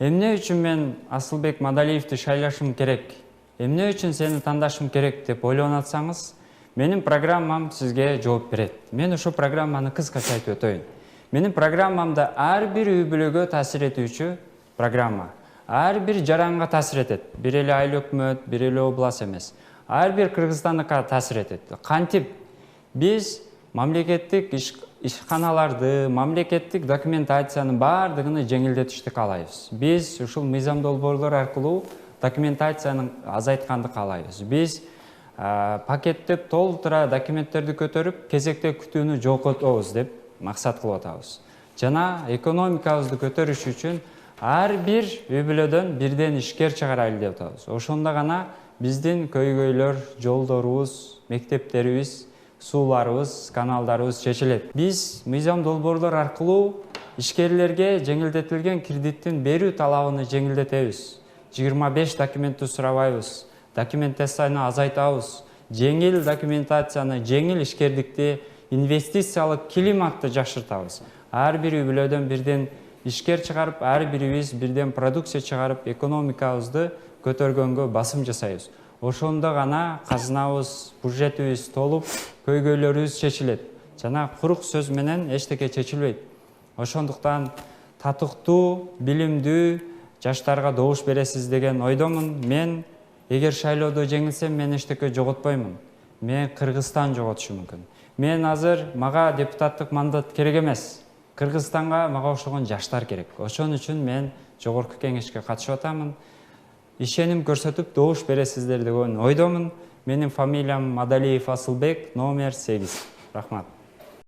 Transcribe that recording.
Эмне үчүн мен Асылбек Мадалиевди шайлашым керек? Эмне үчүн сени тандашым керек деп ойлонуп атсаңыз, менин программам сизге жооп берет. Мен ошол программаны кыскача айтып өтөйүн. Менин программамда ар бир үй бүлөгө таасир этүүчү программа. Ар бир жаранга таасир этет. Бир эле айыл өкмөт, бир эле область эмес. Ар бир кыргызстандыкка таасир этет. Кантип биз мамлекеттик ишканаларды, мамлекеттик документациянын баардыгын жеңилдетишти каалайбыз. Биз ушул мыйзам долбоорлор аркылуу документациянын азайтканды каалайбыз. Биз пакеттеп толтура документтерди көтөрүп, кезекте күтүүнү жокотобуз деп максат кылып атабыз. Жана экономикабызды көтөрүш үчүн ар бир үй бүлөдөн бирден ишкер чыгарайлы деп атабыз. Ошондо гана биздин көйгөйлөр, жолдорубуз, мектептерибиз, сууларыбыз, каналдарыбыз чечилет. Биз мыйзам долбоорлор аркылуу ишкерлерге жеңилдетилген кредиттин берүү талабын жеңилдетебиз. 25 документти сурабайбыз, документацияны азайтабыз, жеңил документацияны, жеңил ишкердикти, инвестициялык климатты жакшыртабыз. Ар бир үй бүлөдөн бирден ишкер чыгарып, ар бирибиз бирден продукция чыгарып, экономикабызды көтөргөнгө басым жасайбыз. Ошондо гана казынабыз, бюджетибиз толуп, көйгөйлөрүбүз чечилет. Жана курук сөз менен эчтеке чечилбейт. Ошондуктан татыктуу, билимдүү жаштарга добуш бересиз деген ойдомун. Мен эгер шайлоодо жеңилсем, мен эчтеке жоготпоймун. Мен Кыргызстан жоготушум мүмкүн. Мен азыр мага депутаттык мандат керек эмес. Кыргызстанга мага окшогон жаштар керек. Ошон үчүн мен жогорку кеңешке катышып атамын. Ишеним көрсөтүп добуш бересиздер деген ойдомун. Менин фамилиям Мадалиев Асылбек, номер 8. Рахмат.